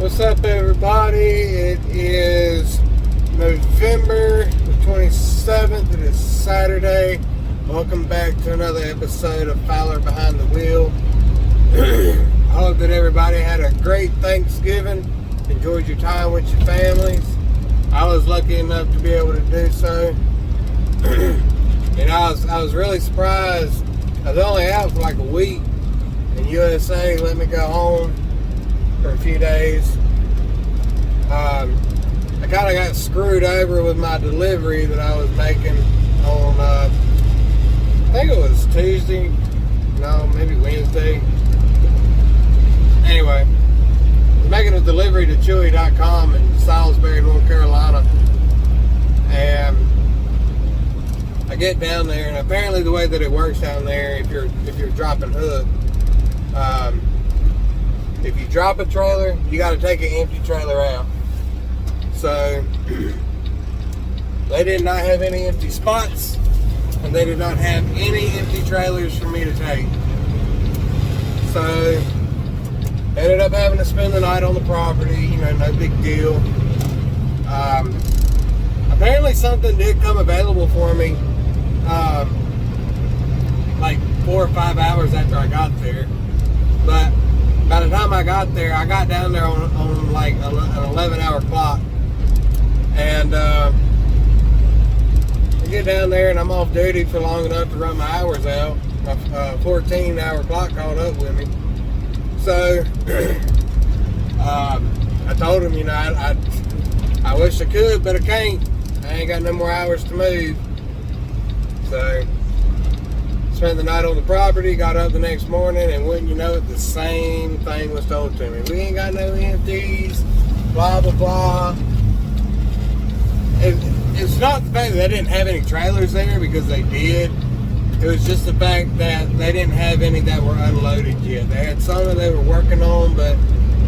What's up, everybody? It is November the 27th. It is Saturday. Welcome back to another episode of Fowler Behind the Wheel. I hope that everybody had a great Thanksgiving, enjoyed your time with your families. I was lucky enough to be able to do so. And I was really surprised. I was only out for like a week, and USA let me go home for a few days. I kind of got screwed over with my delivery that I was making on, I think it was Tuesday, no, maybe Wednesday. Anyway, I was making a delivery to Chewy.com in Salisbury, North Carolina, and I get down there, and apparently the way that it works down there, if you're dropping hook, if you drop a trailer, you got to take an empty trailer out. So they did not have any empty spots, and they did not have any empty trailers for me to take. So ended up having to spend the night on the property. You know, no big deal. Apparently something did come available for me like 4 or 5 hours after I got there, but by the time I got there, I got down there on like an 11-hour clock. And I get down there and I'm off duty for long enough to run my hours out. My 14-hour clock caught up with me. So I told him, you know, I wish I could, but I can't. I ain't got no more hours to move. So spent the night on the property, got up the next morning, and wouldn't you know it, the same thing was told to me. We ain't got no empties, blah, blah, blah. It's not the fact that they didn't have any trailers there, because they did. It was just the fact that they didn't have any that were unloaded yet. They had some that they were working on, but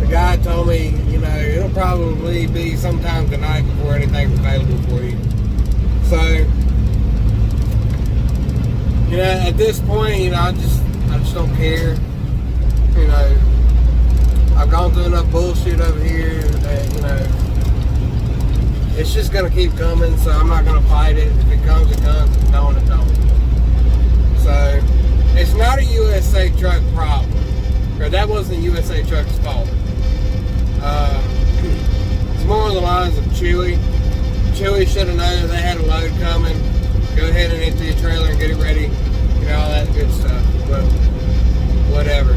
the guy told me, you know, it'll probably be sometime tonight before anything's available for you. So, you know, at this point, you know, I just don't care. You know, I've gone through enough bullshit over here that, you know, it's just going to keep coming, so I'm not going to fight it. If it comes, it comes. If it don't, it don't. So, it's not a USA Truck problem. Or that wasn't USA Truck's fault. It's more on the lines of Chewy. Chewy should have known that they had a load coming. Go ahead and empty your trailer and get it ready. You know, all that good stuff. But, whatever.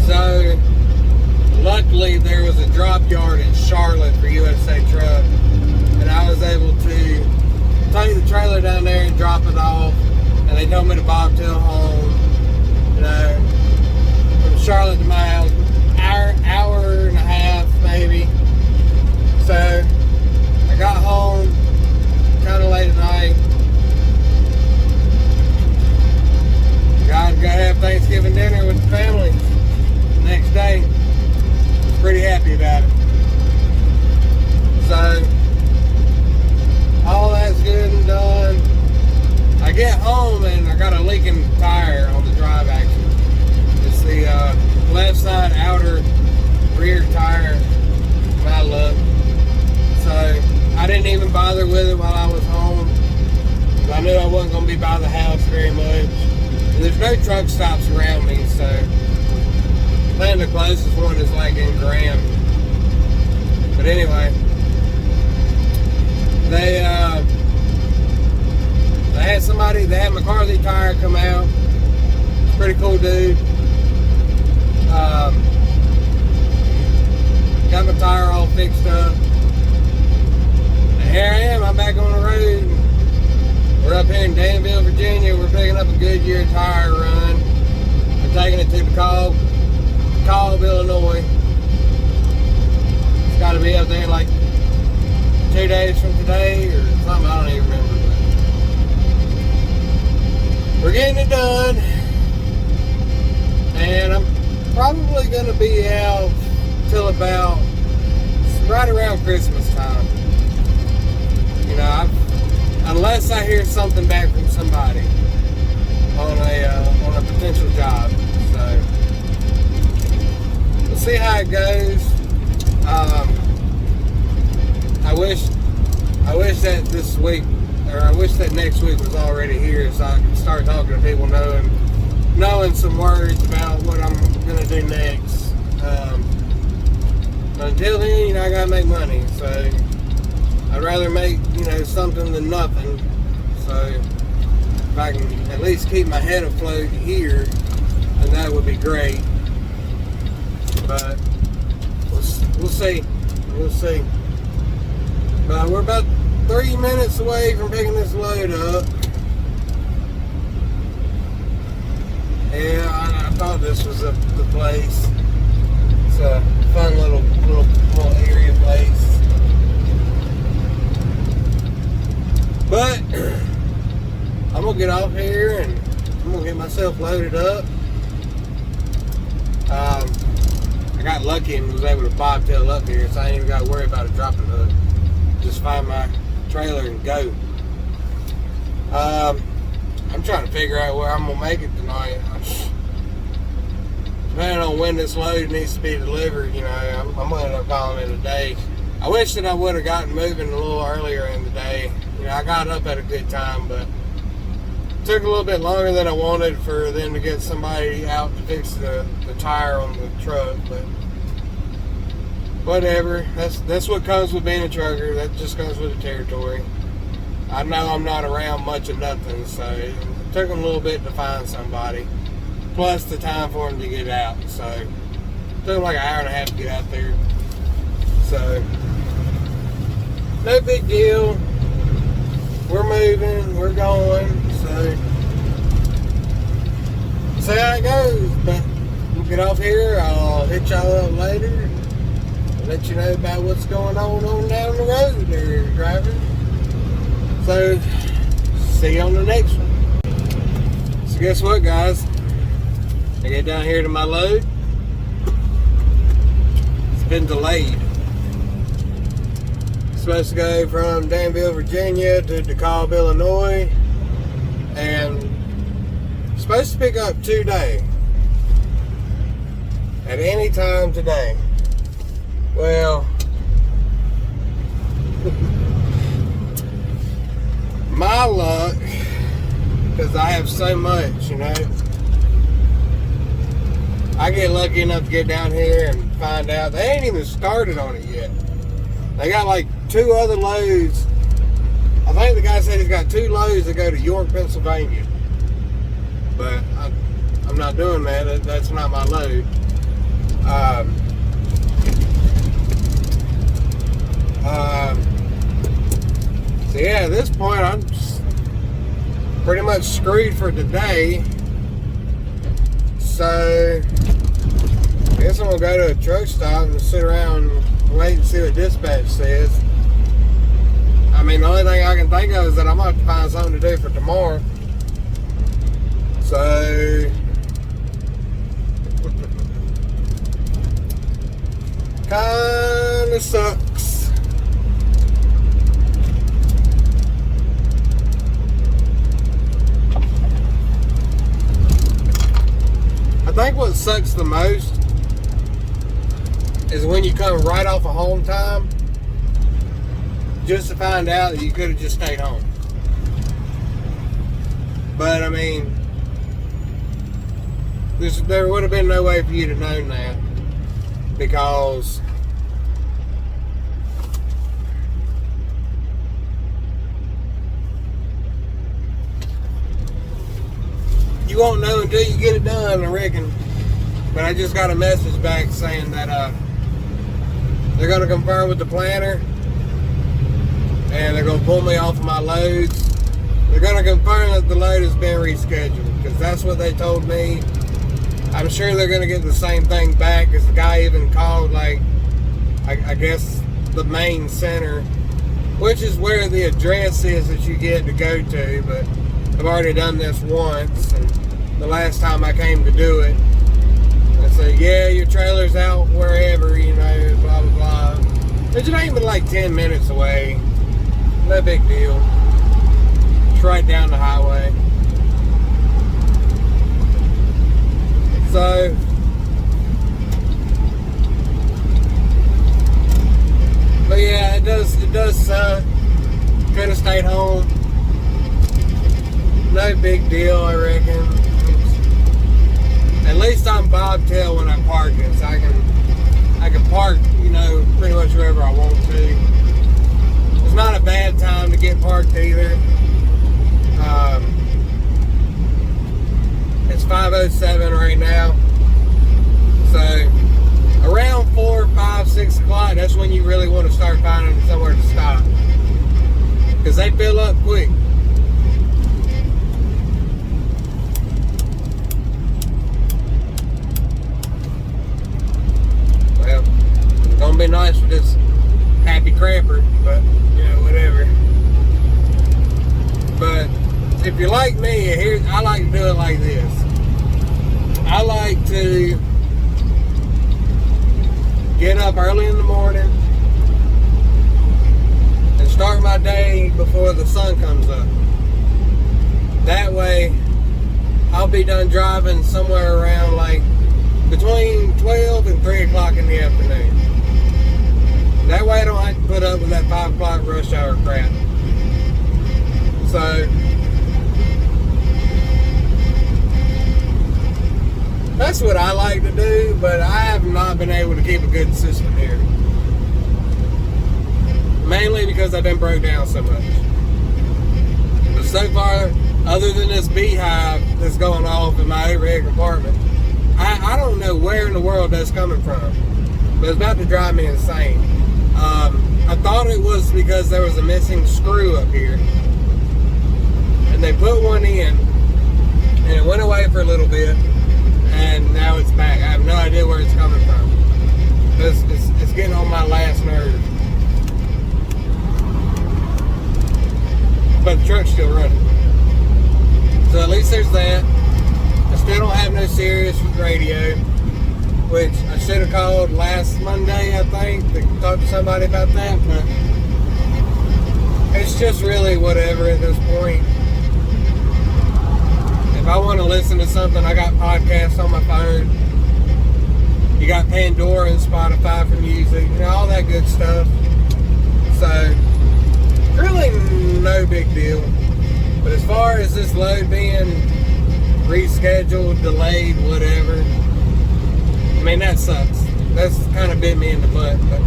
So, luckily, there was a drop yard in Charlotte for USA Truck, and I was able to take the trailer down there and drop it off, and they told me to bobtail home, you know, from Charlotte to my house, hour and a half maybe. So I got home kind of late at night, got to go have Thanksgiving dinner with the family the next day. Pretty happy about it. So all that's good and done. I get home and I got a leaking tire on the drive axle. It's the left side outer rear tire, my luck. So I didn't even bother with it while I was home. I knew I wasn't going to be by the house very much. And there's no truck stops around me, so I think the closest one is like in Graham. But anyway, they had McCarthy Tire come out. It's a pretty cool dude. Got my tire all fixed up. And here I am, I'm back on the road. We're up here in Danville, Virginia. We're picking up a Goodyear tire run. We're taking it to DeKalb, Illinois. It's got to be up there like 2 days from today or something, I don't even remember. But we're getting it done, and I'm probably going to be out till about right around Christmas time. You know, unless I hear something back from somebody on a potential job. So that goes. I wish that this week, or I wish that next week was already here, so I could start talking to people, knowing some words about what I'm gonna do next. But until then, I gotta make money, so I'd rather make something than nothing. So if I can at least keep my head afloat here, then that would be great. But we'll see. We'll see. But we're about 3 minutes away from picking this load up. Yeah, I thought this was the place. It's a fun little area place. But I'm gonna get off here and I'm gonna get myself loaded up. I got lucky and was able to bobtail up here, so I ain't even got to worry about a dropping hook. Just find my trailer and go. I'm trying to figure out where I'm gonna make it tonight. Depending on when this load needs to be delivered, I'm gonna end up calling it a day. I wish that I would have gotten moving a little earlier in the day. I got up at a good time, but it took a little bit longer than I wanted for them to get somebody out to fix the tire on the truck, but whatever. That's what comes with being a trucker. That just comes with the territory. I know I'm not around much of nothing, so it took them a little bit to find somebody. Plus the time for them to get out. So it took them like an hour and a half to get out there. So no big deal. We're moving, we're going, so see how it goes. But we'll get off here. I'll hit y'all up later. Let you know about what's going on down the road there, driver. So, see you on the next one. So guess what, guys? I get down here to my load. It's been delayed. It's supposed to go from Danville, Virginia to DeKalb, Illinois. And it's supposed to pick up today. At any time today. Well, my luck, because I have so much, I get lucky enough to get down here and find out they ain't even started on it yet. They got like 2 other loads. I think the guy said he's got 2 loads that go to York, Pennsylvania. But I'm not doing that. That's not my load. So yeah, at this point, I'm just pretty much screwed for today. So I guess I'm gonna go to a truck stop and sit around and wait and see what dispatch says. I mean, the only thing I can think of is that I'm gonna have to find something to do for tomorrow. So kinda sucks. I think what sucks the most is when you come right off of home time just to find out that you could have just stayed home. But I mean, there would have been no way for you to know that, because you won't know until you get it done, I reckon. But I just got a message back saying that they're going to confirm with the planner and they're going to pull me off of my loads. They're going to confirm that the load has been rescheduled, because that's what they told me. I'm sure they're going to get the same thing back, because the guy even called, like, I guess the main center, which is where the address is that you get to go to. But I've already done this once, and the last time I came to do it, I said, yeah, your trailer's out wherever, blah, blah, blah. Which it ain't but like 10 minutes away. No big deal. It's right down the highway. So, Could have stayed home. No big deal, I reckon. At least I'm bobtail when I'm parking, so I can park, pretty much wherever I want to. It's not a bad time to get parked either. It's 5:07 right now, so around 4, 5, 6 o'clock, that's when you really want to start finding somewhere to stop, because they fill up quick. Well, it's gonna be nice for this happy crapper, but whatever. But if you're like me, I like to do it like this. I like to get up early in the morning and start my day before the sun comes up. That way, I'll be done driving somewhere around like between 12 and 3 o'clock in the afternoon. That way I don't have to put up with that 5 o'clock rush hour crap. So, that's what I like to do, but I have not been able to keep a good system here. Mainly because I've been broke down so much. But so far, other than this beehive that's going off in my overhead compartment, I don't know where in the world that's coming from. But it's about to drive me insane. I thought it was because there was a missing screw up here. And they put one in, and it went away for a little bit, and now it's back. I have no idea where it's coming from. It's getting on my last nerve. But the truck's still running. So at least there's that. I still don't have no Sirius radio, which I should have called last Monday, I think, to talk to somebody about that, but it's just really whatever at this point. If I want to listen to something, I got podcasts on my phone. You got Pandora and Spotify for music, all that good stuff. So, really no big deal. But as far as this load being rescheduled, delayed, whatever, I mean, that sucks. That's kind of bit me in the butt. But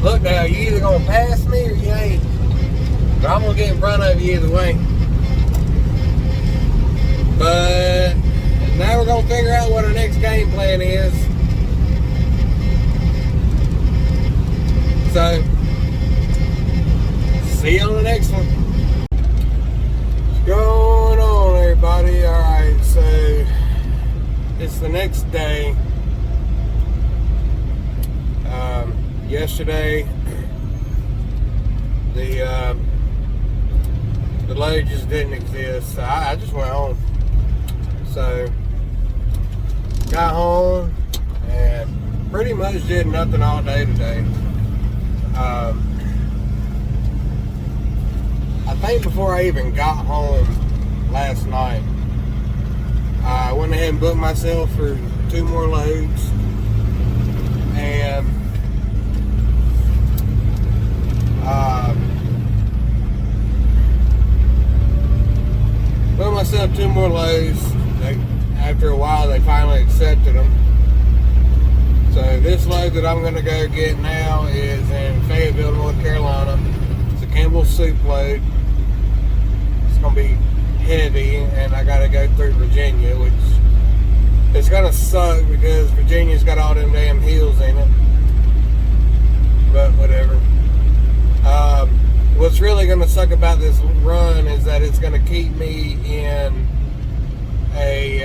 look now, you either going to pass me or you ain't. But I'm going to get in front of you either way. But now we're going to figure out what our next game plan is. So, see you on the next one. What's going on, everybody? Alright, so it's the next day. Yesterday, the load just didn't exist, so I just went home. So, got home and pretty much did nothing all day today. I think before I even got home last night, I went ahead and booked myself for 2 more loads, and booked myself 2 more loads. After a while, they finally accepted them. So this load that I'm going to go get now is in Fayetteville, North Carolina. It's a Campbell Soup load. It's going to be heavy, and I got to go through Virginia, which it's going to suck because Virginia's got all them damn hills in it. But whatever. What's really going to suck about this run is that it's going to keep me in a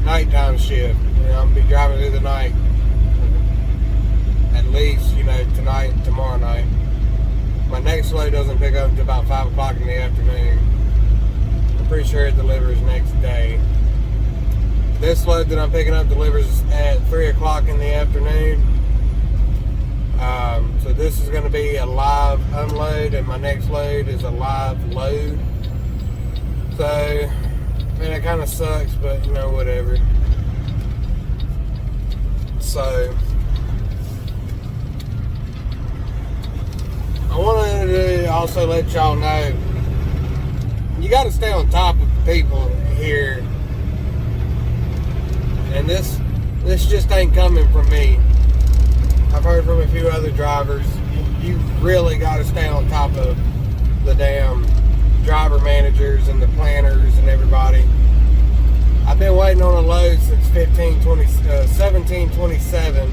nighttime shift. I'm going to be driving through the night. At least, tonight and tomorrow night. My next load doesn't pick up until about 5 o'clock in the afternoon. I'm pretty sure it delivers next day. This load that I'm picking up delivers at 3 o'clock in the afternoon. So this is going to be a live unload, and my next load is a live load. So, it kind of sucks, but whatever. So, I wanted to also let y'all know, you got to stay on top of the people here. And this just ain't coming from me. I've heard from a few other drivers. You really got to stay on top of the damn driver managers and the planners and everybody. I've been waiting on a load since 1727,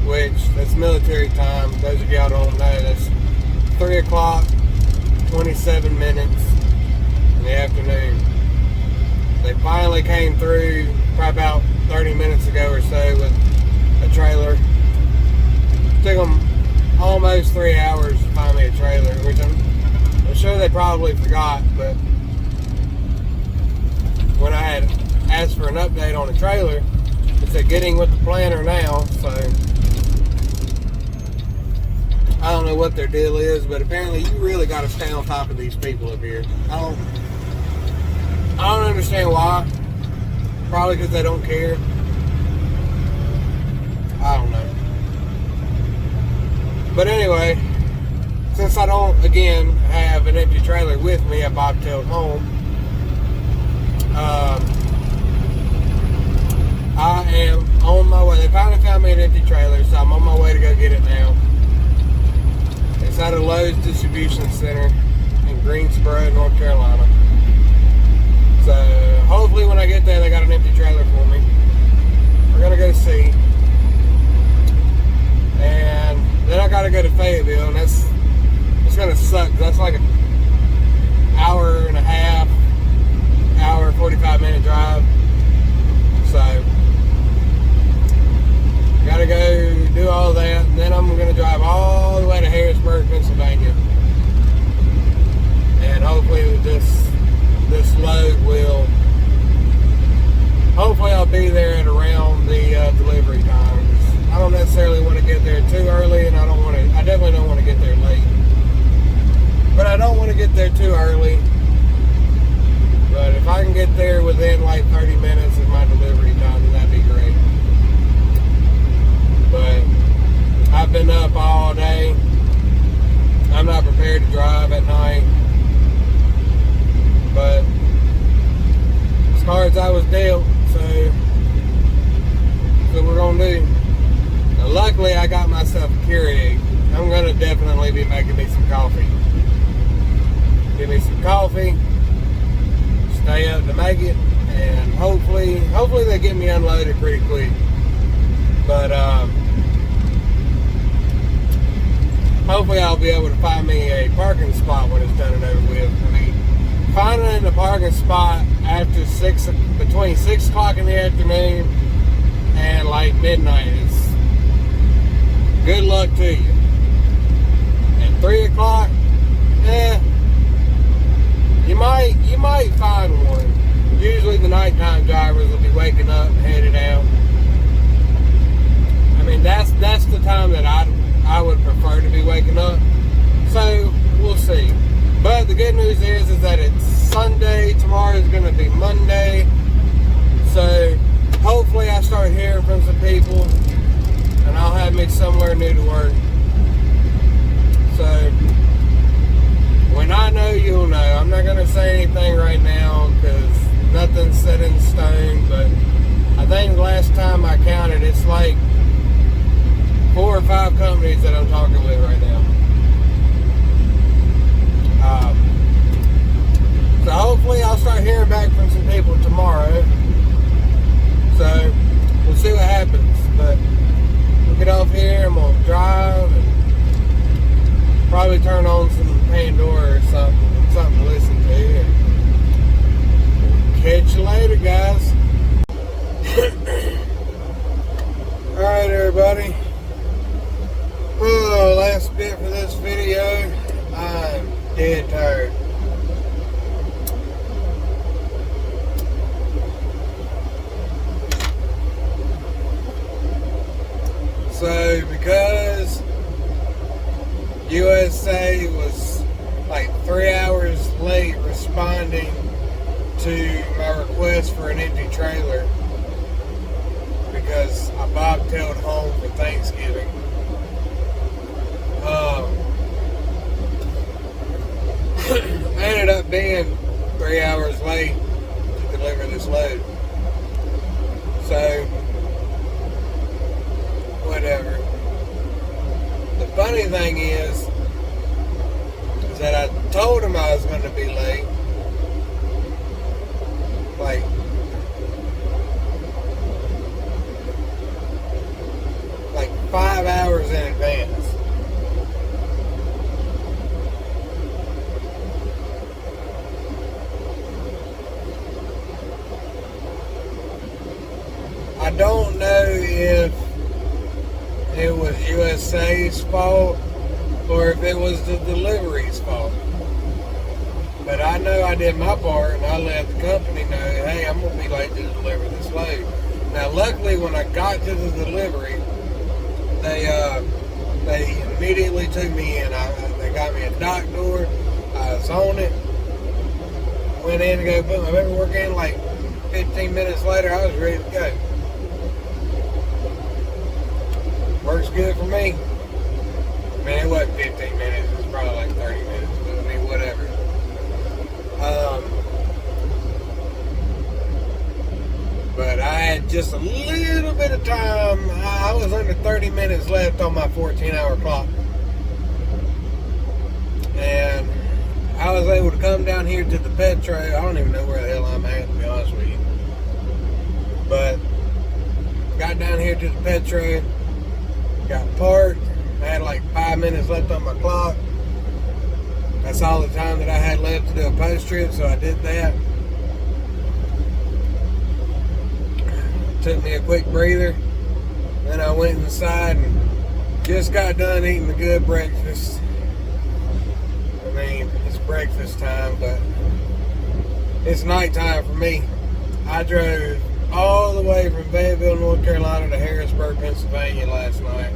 which that's military time. Those of y'all don't know, that's 3 o'clock, 27 minutes in the afternoon. They finally came through probably about 30 minutes ago or so with a trailer. Took them almost 3 hours to find me a trailer, which I'm sure they probably forgot, but when I had asked for an update on the trailer, it said getting with the planner now, so I don't know what their deal is, but apparently you really got to stay on top of these people up here. I don't understand why. Probably because they don't care. I don't know. But anyway, since I don't, again, have an empty trailer with me at Bobtailed Home, I am on my way. They finally found me an empty trailer, so I'm on my way to go get it now. It's at a Lowe's distribution center in Greensboro, North Carolina. So hopefully when I get there, they got an empty trailer for me. We're gonna go see. And then I gotta go to Fayetteville, and it's gonna suck. That's like an hour and a half, hour, 45-minute drive. So gotta go do all that, and then I'm gonna drive all the way to Harrisburg, Pennsylvania. And hopefully this load will, hopefully I'll be there at around the delivery time. I don't necessarily want to get there too early, and I definitely don't want to get there late. But I don't want to get there too early. But if I can get there within like 30 minutes of my delivery time, then that'd be great. But I've been up all day. I'm not prepared to drive at night. But as far as I was dealt, so we're gonna do. Now, luckily, I got myself a Keurig. I'm gonna definitely be making me some coffee. Give me some coffee. Stay up to make it, and hopefully they get me unloaded pretty quick. But hopefully I'll be able to find me a parking spot when it's done and over with. I mean, finding a parking spot after between 6 o'clock in the afternoon and like midnight is good luck to you. At 3 o'clock, you might find one. Usually the nighttime drivers will be waking up and headed out. I mean, that's the time that I would prefer to be waking up. So we'll see. But the good news is that it's Sunday. Tomorrow is going to be Monday. So hopefully I start hearing from some people, and I'll have me somewhere new to work. So when I know, you'll know. I'm not going to say anything right now because nothing's set in stone. But I think last time I counted, it's like 4 or 5 companies that I'm talking with right now. So hopefully I'll start hearing back from some people tomorrow. So we'll see what happens. But we'll get off here and we'll drive and probably turn on some Pandora or something to listen to. And catch you later, guys. Alright, everybody. Oh, last bit for this video. I'm dead tired. So, because USA was like 3 hours late responding to my request for an empty trailer because I bobtailed home for Thanksgiving. I ended up being 3 hours late to deliver this load. So, whatever. The funny thing is that I told him I was going to be late. Like 5 hours in advance. I don't know if it was USA's fault or if it was the delivery's fault. But I know I did my part, and I let the company know, hey, I'm going to be late to deliver this load. Now, luckily, when I got to the delivery, they immediately took me in. They got me a dock door. I was on it. Went in to go put my paperwork in. Like 15 minutes later, I was ready to go. Works good for me. I mean, it wasn't 15 minutes. It was probably like 30 minutes. But I mean, whatever. But I had just a little bit of time. I was under 30 minutes left on my 14-hour clock. And I was able to come down here to the Petro. I don't even know where the hell I'm at, to be honest with you. But got down here to the Petro, got parked. I had like 5 minutes left on my clock. That's all the time that I had left to do a post trip, so I did that. Took me a quick breather. Then I went inside and just got done eating a good breakfast. I mean, it's breakfast time, but it's nighttime for me. I drove all the way from Fayetteville, North Carolina to Harrisburg, Pennsylvania last night.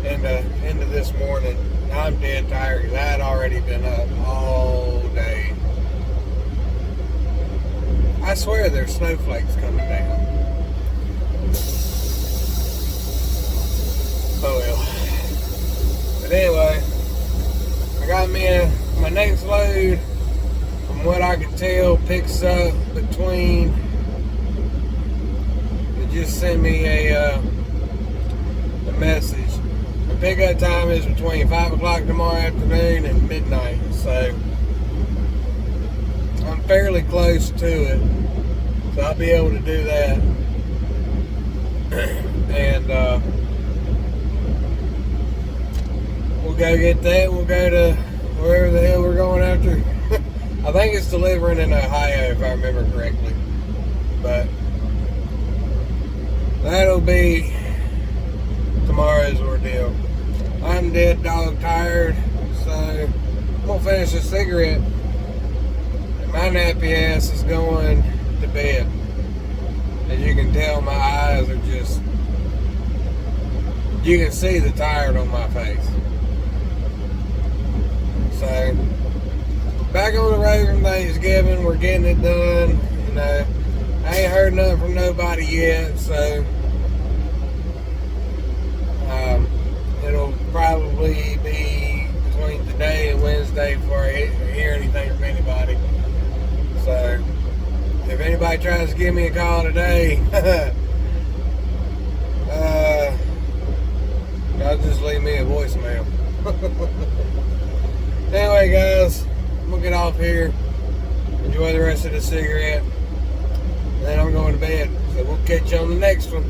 And into this morning. I'm dead tired because I had already been up all day. I swear there's snowflakes coming down. Oh well. But anyway, I got me my next load, from what I can tell, picks up between, it just sent me a message. The pickup time is between 5 o'clock tomorrow afternoon and midnight, so I'm fairly close to it, so I'll be able to do that. And we'll go get that. We'll go to wherever the hell we're going after. I think it's delivering in Ohio, if I remember correctly. But that'll be tomorrow's ordeal. I'm dead dog tired, so I'm gonna finish a cigarette. And my nappy ass is going to bed. As you can tell, my eyes are just, you can see the tired on my face. So, back on the road from Thanksgiving, we're getting it done. You know, I ain't heard nothing from nobody yet, so it'll probably be between today and Wednesday before I hear anything from anybody. So, if anybody tries to give me a call today, y'all just leave me a voicemail. Anyway, guys, I'm gonna get off here. Enjoy the rest of the cigarette. And then I'm going to bed. So we'll catch you on the next one.